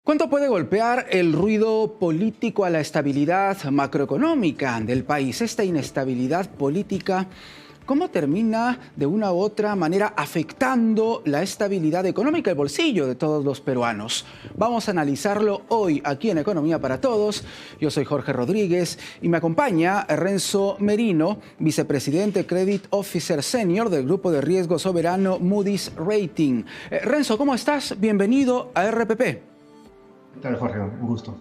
¿Cuánto puede golpear el ruido político a la estabilidad macroeconómica del país? Esta inestabilidad política, ¿cómo termina de una u otra manera afectando la estabilidad económica, el bolsillo de todos los peruanos? Vamos a analizarlo hoy aquí en Economía para Todos. Yo soy Jorge Rodríguez y me acompaña Renzo Merino, vicepresidente Credit Officer Senior del Grupo de Riesgo Soberano Moody's Rating. Renzo, ¿cómo estás? Bienvenido a RPP. ¿Qué tal, Jorge? Un gusto.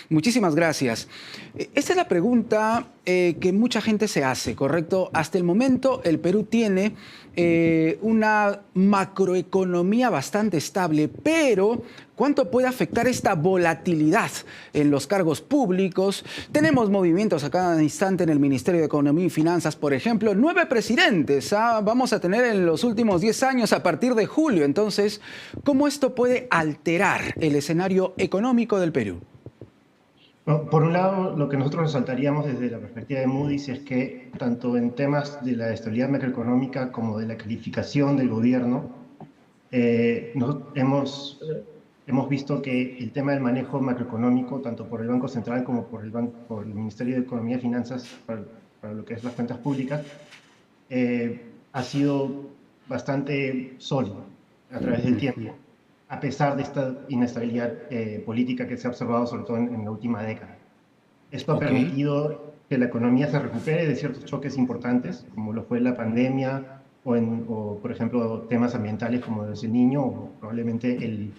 Muchísimas gracias. Esta es la pregunta que mucha gente se hace, ¿correcto? Hasta el momento el Perú tiene una macroeconomía bastante estable, pero ¿cuánto puede afectar esta volatilidad en los cargos públicos? Tenemos movimientos a cada instante en el Ministerio de Economía y Finanzas, por ejemplo. 9 presidentes vamos a tener en los últimos 10 años a partir de julio. Entonces, ¿cómo esto puede alterar el escenario económico del Perú? Bueno, por un lado, lo que nosotros resaltaríamos desde la perspectiva de Moody's es que tanto en temas de la estabilidad macroeconómica como de la calificación del gobierno, nosotros hemos visto que el tema del manejo macroeconómico, tanto por el Banco Central como por el Ministerio de Economía y Finanzas, para lo que es las cuentas públicas, ha sido bastante sólido a través del tiempo, a pesar de esta inestabilidad política que se ha observado sobre todo en la última década. Esto ha Ok. permitido que la economía se recupere de ciertos choques importantes, como lo fue la pandemia o por ejemplo, temas ambientales como el Niño o probablemente el,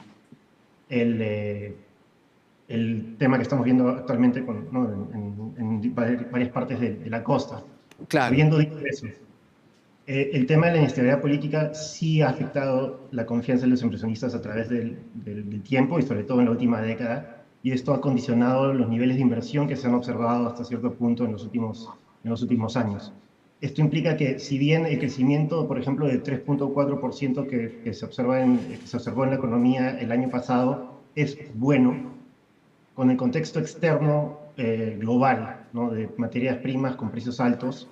eh, el tema que estamos viendo actualmente ¿no? en varias partes de la costa. Claro. Habiendo dicho eso, el tema de la inestabilidad política sí ha afectado la confianza de los inversionistas a través del tiempo y sobre todo en la última década, y esto ha condicionado los niveles de inversión que se han observado hasta cierto punto en los últimos años. Esto implica que si bien el crecimiento, por ejemplo, del 3,4% que se observó en la economía el año pasado es bueno, con el contexto externo global, ¿no? De materias primas con precios altos,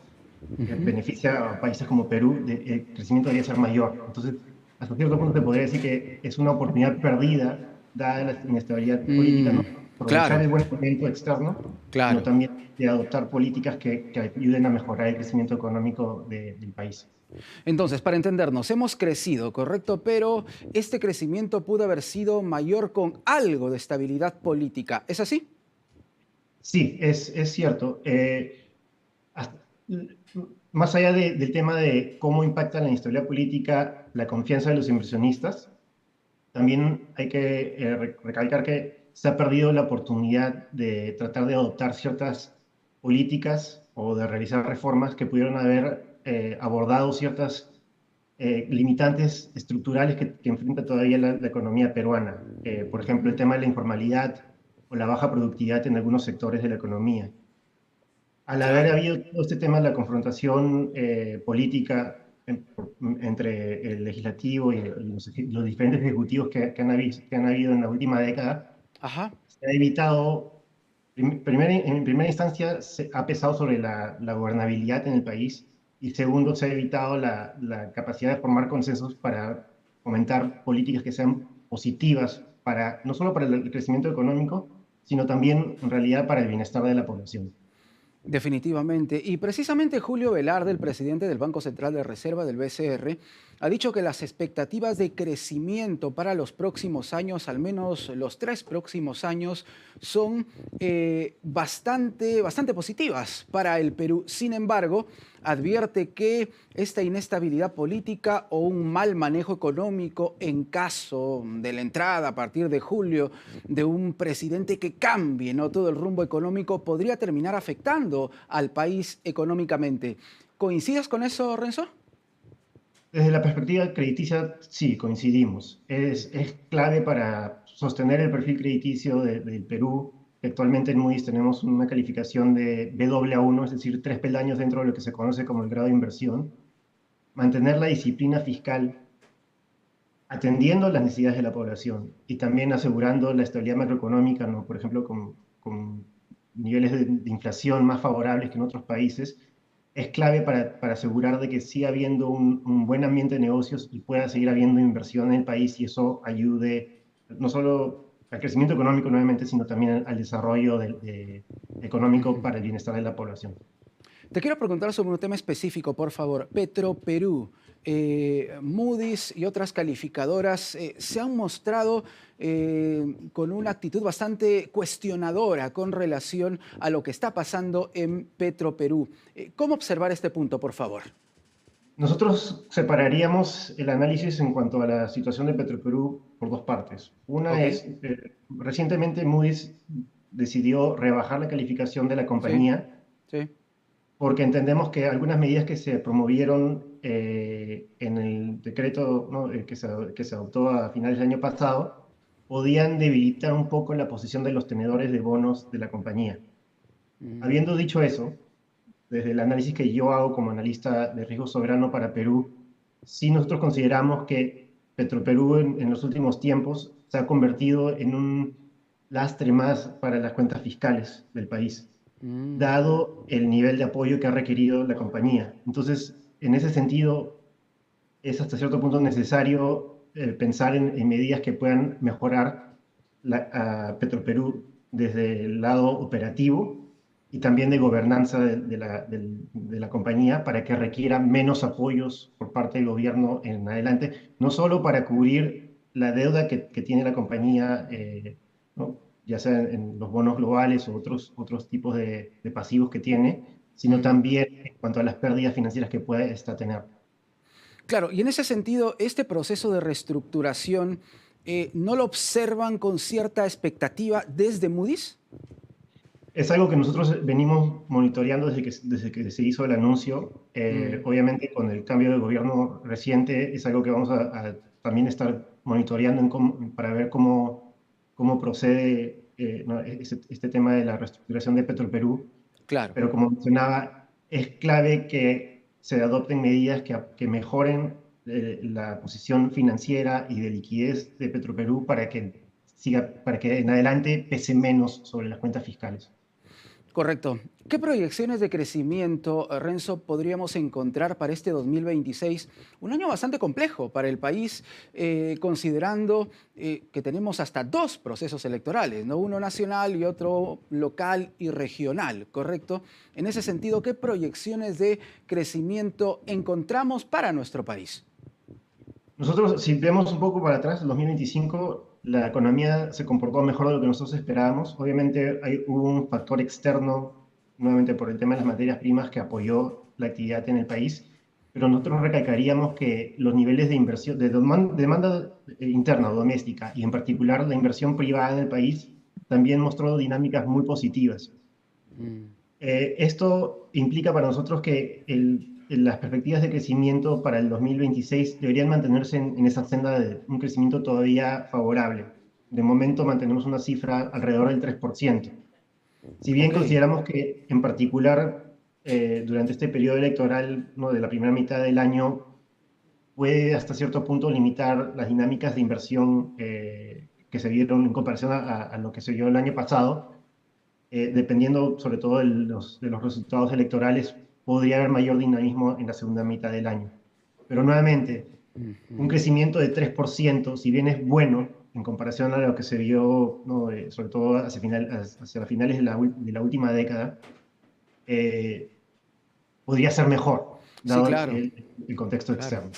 que beneficia a países como Perú, el crecimiento debería ser mayor. Entonces, hasta cierto punto te podría decir que es una oportunidad perdida, dada la inestabilidad política, no aprovechar Claro, el buen momento externo, sino claro. también de adoptar políticas que ayuden a mejorar el crecimiento económico del país. Entonces, para entendernos, hemos crecido, ¿correcto? Pero este crecimiento pudo haber sido mayor con algo de estabilidad política. ¿Es así? Sí, es cierto. Hasta- Más allá del tema de cómo impacta la inestabilidad política la confianza de los inversionistas, también hay que recalcar que se ha perdido la oportunidad de tratar de adoptar ciertas políticas o de realizar reformas que pudieron haber abordado ciertas limitantes estructurales que enfrenta todavía la economía peruana. Por ejemplo, el tema de la informalidad o la baja productividad en algunos sectores de la economía. Al haber Claro. habido todo este tema de la confrontación política entre el legislativo y los diferentes ejecutivos que han habido en la última década, Ajá. se ha evitado, en primera instancia, se ha pesado sobre la gobernabilidad en el país y segundo, se ha evitado la capacidad de formar consensos para fomentar políticas que sean positivas para, no solo para el crecimiento económico, sino también en realidad para el bienestar de la población. Definitivamente. Y precisamente Julio Velarde, el presidente del Banco Central de Reserva del BCR, ha dicho que las expectativas de crecimiento para los próximos años, al menos los 3 próximos años, son bastante positivas para el Perú. Sin embargo, advierte que esta inestabilidad política o un mal manejo económico en caso de la entrada a partir de julio de un presidente que cambie, ¿no?, todo el rumbo económico podría terminar afectando al país económicamente. ¿Coincides con eso, Renzo? Desde la perspectiva crediticia, sí, coincidimos. Es clave para sostener el perfil crediticio del Perú. Actualmente en Moody's tenemos una calificación de Baa1, es decir, 3 peldaños dentro de lo que se conoce como el grado de inversión. Mantener la disciplina fiscal atendiendo las necesidades de la población y también asegurando la estabilidad macroeconómica, ¿no? Por ejemplo, con niveles de inflación más favorables que en otros países, es clave para asegurar de que siga habiendo un buen ambiente de negocios y pueda seguir habiendo inversión en el país y eso ayude no solo al crecimiento económico nuevamente, sino también al desarrollo económico Ujú. para el bienestar de la población. Te quiero preguntar sobre un tema específico, por favor. Petroperú, Moody's y otras calificadoras se han mostrado con una actitud bastante cuestionadora con relación a lo que está pasando en Petroperú. ¿Cómo observar este punto, por favor? Nosotros separaríamos el análisis en cuanto a la situación de Petroperú por dos partes. Una ¿Ok? es, recientemente Moody's decidió rebajar la calificación de la Sí, compañía sí. porque entendemos que algunas medidas que se promovieron en el decreto, ¿no? Que se adoptó a finales del año pasado podían debilitar un poco la posición de los tenedores de bonos de la compañía. Mm, Habiendo dicho eso, desde el análisis que yo hago como analista de riesgo soberano para Perú, sí nosotros consideramos que Petroperú en los últimos tiempos se ha convertido en un lastre más para las cuentas fiscales del país, mm. dado el nivel de apoyo que ha requerido la compañía. Entonces, en ese sentido, es hasta cierto punto necesario pensar en medidas que puedan mejorar a Petroperú desde el lado operativo y también de gobernanza de la compañía para que requiera menos apoyos por parte del gobierno en adelante, no solo para cubrir la deuda que tiene la compañía, ¿no? Ya sea en los bonos globales o otros tipos de pasivos que tiene, sino Mm. también en cuanto a las pérdidas financieras que puede esta tener. Claro, y en ese sentido, este proceso de reestructuración, ¿no lo observan con cierta expectativa desde Moody's? Es algo que nosotros venimos monitoreando desde que se hizo el anuncio. Mm, Obviamente, con el cambio de gobierno reciente, es algo que vamos a también estar monitoreando para ver cómo procede ¿no? Este tema de la reestructuración de Petroperú. claro. Pero como mencionaba, es clave que se adopten medidas que mejoren la posición financiera y de liquidez de Petroperú para que en adelante pese menos sobre las cuentas fiscales. Correcto. ¿Qué proyecciones de crecimiento, Renzo, podríamos encontrar para este 2026? Un año bastante complejo para el país, considerando que tenemos hasta dos procesos electorales, ¿no? Uno nacional y otro local y regional, ¿correcto? En ese sentido, ¿qué proyecciones de crecimiento encontramos para nuestro país? Nosotros, si vemos un poco para atrás, el 2025, la economía se comportó mejor de lo que nosotros esperábamos. Obviamente hubo un factor externo, nuevamente por el tema de las materias primas, que apoyó la actividad en el país, pero nosotros recalcaríamos que los niveles de inversión, de demanda interna o doméstica, y en particular la inversión privada en el país, también mostró dinámicas muy positivas. Mm. Esto implica para nosotros que las perspectivas de crecimiento para el 2026 deberían mantenerse en esa senda de un crecimiento todavía favorable. De momento mantenemos una cifra alrededor del 3%. Si bien Ok. consideramos que en particular durante este periodo electoral, ¿no? De la primera mitad del año puede hasta cierto punto limitar las dinámicas de inversión que se vieron en comparación a lo que se vio el año pasado, dependiendo sobre todo de los resultados electorales, podría haber mayor dinamismo en la segunda mitad del año. Pero nuevamente, un Ujú. crecimiento de 3%, si bien es bueno en comparación a lo que se vio, ¿no? Sobre todo hacia finales de la última década, eh, podría ser mejor, Sí, dado claro, el contexto claro. externo.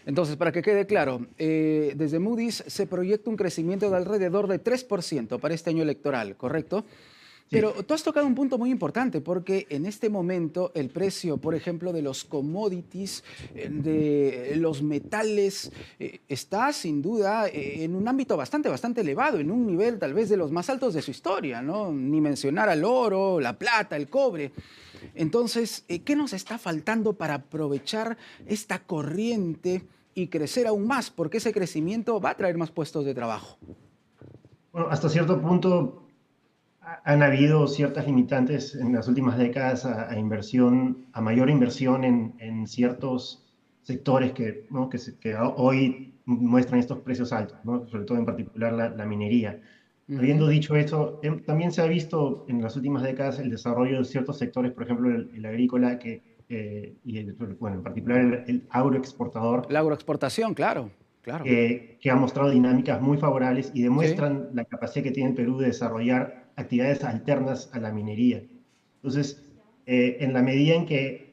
Entonces, para que quede claro, desde Moody's se proyecta un crecimiento de alrededor de 3% para este año electoral, ¿correcto? Pero Sí. tú has tocado un punto muy importante porque en este momento el precio, por ejemplo, de los commodities, de los metales, está sin duda en un ámbito bastante elevado, en un nivel tal vez de los más altos de su historia, ¿no? Ni mencionar al oro, la plata, el cobre. Entonces, ¿qué nos está faltando para aprovechar esta corriente y crecer aún más? Porque ese crecimiento va a traer más puestos de trabajo. Bueno, hasta cierto punto han habido ciertas limitantes en las últimas décadas a inversión, a mayor inversión en ciertos sectores ¿no? Que hoy muestran estos precios altos, ¿no? Sobre todo en particular la minería. Ujú. Habiendo dicho eso, también se ha visto en las últimas décadas el desarrollo de ciertos sectores, por ejemplo el agrícola y bueno, en particular el agroexportador, La agroexportación, claro. Claro. que ha mostrado dinámicas muy favorables y demuestran la capacidad que tiene el Perú de desarrollar actividades alternas a la minería. Entonces, en la medida en que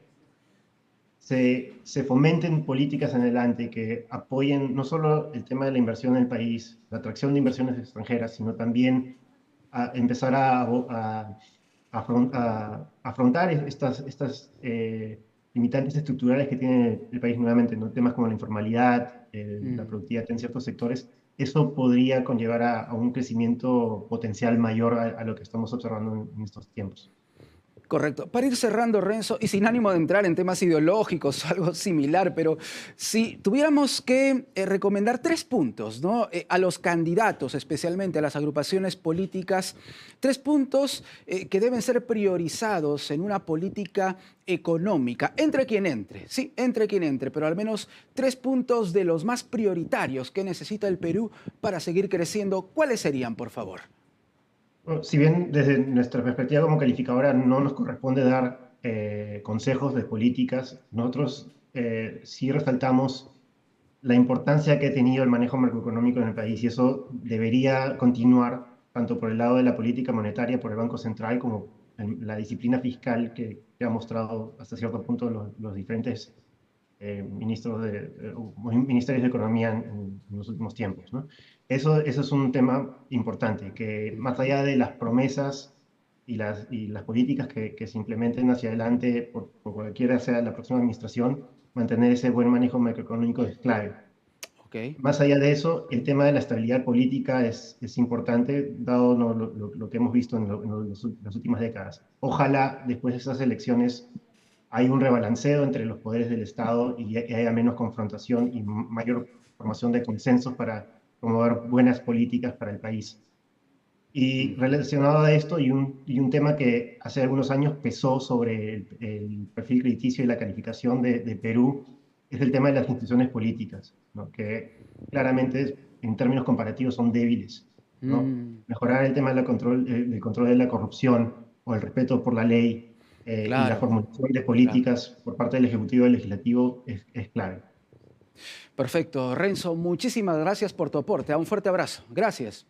se fomenten políticas en adelante que apoyen no solo el tema de la inversión en el país, la atracción de inversiones extranjeras, sino también a empezar a afrontar estas limitantes estructurales que tiene el país nuevamente, ¿no? Temas como la informalidad, la Mm. productividad en ciertos sectores, eso podría conllevar a un crecimiento potencial mayor a lo que estamos observando en estos tiempos. Correcto. Para ir cerrando, Renzo, y sin ánimo de entrar en temas ideológicos o algo similar, pero si tuviéramos que recomendar 3 puntos, ¿no? A los candidatos, especialmente a las agrupaciones políticas, 3 puntos que deben ser priorizados en una política económica, entre quien entre, sí, entre quien entre, pero al menos 3 puntos de los más prioritarios que necesita el Perú para seguir creciendo. ¿Cuáles serían, por favor? Bueno, si bien desde nuestra perspectiva como calificadora no nos corresponde dar consejos de políticas, nosotros sí resaltamos la importancia que ha tenido el manejo macroeconómico en el país y eso debería continuar tanto por el lado de la política monetaria, por el Banco Central, como la disciplina fiscal que ha mostrado hasta cierto punto los diferentes ministerios de Economía en los últimos tiempos, ¿no? Eso es un tema importante, que más allá de las promesas y las políticas que se implementen hacia adelante, por cualquiera sea la próxima administración, mantener ese buen manejo macroeconómico es clave. Ok. Más allá de eso, el tema de la estabilidad política es importante, dado lo que hemos visto las últimas décadas. Ojalá después de esas elecciones hay un rebalanceo entre los poderes del Estado y haya menos confrontación y mayor formación de consensos para promover buenas políticas para el país. Y Mm. relacionado a esto, y un tema que hace algunos años pesó sobre el perfil crediticio y la calificación de Perú, es el tema de las instituciones políticas, ¿no? Que claramente en términos comparativos son débiles, ¿no? Mm. Mejorar el tema del control de la corrupción o el respeto por la ley y la Claro, formulación de claro. políticas por parte del Ejecutivo y del Legislativo es clave. Perfecto. Renzo, muchísimas gracias por tu aporte. Un fuerte abrazo. Gracias.